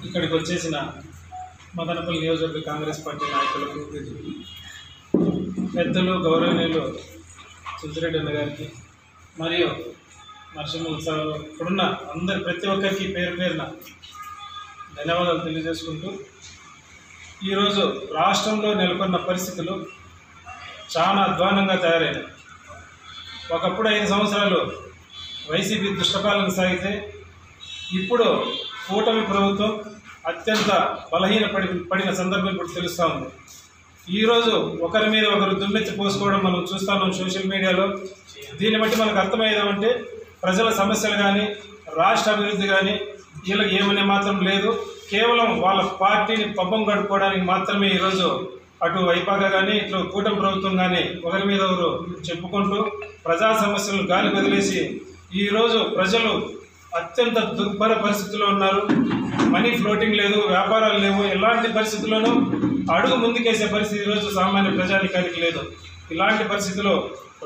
ఇక్కడికి వచ్చేసిన మదనపల్లి నియోజకవర్గ కాంగ్రెస్ పార్టీ నాయకులకు, పెద్దలు, గౌరవనీయులు తులసిరెడ్డి అన్న గారికి మరియు నరసింహ ఉత్సవం ఇప్పుడున్న ప్రతి ఒక్కరికి పేరు పేరున ధన్యవాదాలు తెలియజేసుకుంటూ, ఈరోజు రాష్ట్రంలో నెలకొన్న పరిస్థితులు చాలా అధ్వానంగా తయారైనాయి. ఒకప్పుడు 5 సంవత్సరాలు వైసీపీ దుష్టపాలన సాగితే ఇప్పుడు కూటమి ప్రభుత్వం అత్యంత పడిన సందర్భం ఇప్పుడు తెలుస్తూ ఉంది. ఈరోజు ఒకరి మీద ఒకరు దుమ్మెత్తి పోసుకోవడం మనం చూస్తున్నాం సోషల్ మీడియాలో. దీన్ని బట్టి మనకు అర్థమయ్యేదంటే ప్రజల సమస్యలు కానీ రాష్ట్ర అభివృద్ధి కానీ వీళ్ళకి ఏమనే మాత్రం లేదు. కేవలం వాళ్ళ పార్టీని పబ్బం గడుపుకోవడానికి మాత్రమే ఈరోజు అటు వైపాగా కానీ ఇటు కూటమి ప్రభుత్వం కానీ ఒకరి మీద ఒకరు చెప్పుకుంటూ ప్రజా సమస్యలను గాలి వదిలేసి ఈరోజు ప్రజలు అత్యంత దుర్భర పరిస్థితుల్లో ఉన్నారు. మనీ ఫ్లోటింగ్ లేదు, వ్యాపారాలు లేవు. ఎలాంటి పరిస్థితుల్లోనూ అడుగు ముందుకేసే పరిస్థితి ఈరోజు సామాన్య ప్రజానికానికి లేదు. ఇలాంటి పరిస్థితుల్లో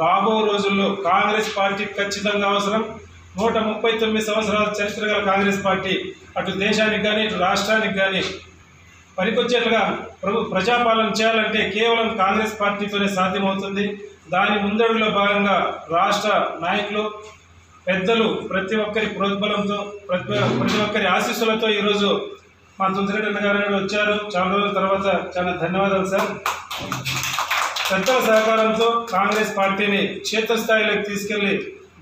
రాబో రోజుల్లో కాంగ్రెస్ పార్టీ ఖచ్చితంగా అవసరం. 139 సంవత్సరాల చరిత్ర గల కాంగ్రెస్ పార్టీ అటు దేశానికి కానీ ఇటు రాష్ట్రానికి కానీ పనికొచ్చేట్లుగా ప్రజాపాలన చేయాలంటే కేవలం కాంగ్రెస్ పార్టీతోనే సాధ్యమవుతుంది. దాని ముందడుగులో భాగంగా రాష్ట్ర నాయకులు, పెద్దలు ప్రతి ఒక్కరి ప్రోద్బలంతో ప్రతి ఒక్కరి ఆశీస్సులతో ఈరోజు మా తులసిరెడ్డి అన్న గారు వచ్చారు. చాలా రోజుల తర్వాత చాలా ధన్యవాదాలు సార్. పెద్దల సహకారంతో కాంగ్రెస్ పార్టీని క్షేత్రస్థాయిలోకి తీసుకెళ్లి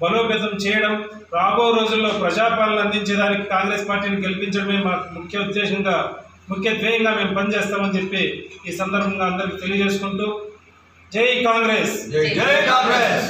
బలోపేతం చేయడం, రాబో రోజుల్లో ప్రజాపాలన అందించేదానికి కాంగ్రెస్ పార్టీని గెలిపించడమే మా ముఖ్య ధ్యేయంగా మేము పనిచేస్తామని చెప్పి ఈ సందర్భంగా అందరికీ తెలియజేసుకుంటూ జై కాంగ్రెస్. జై కాంగ్రెస్.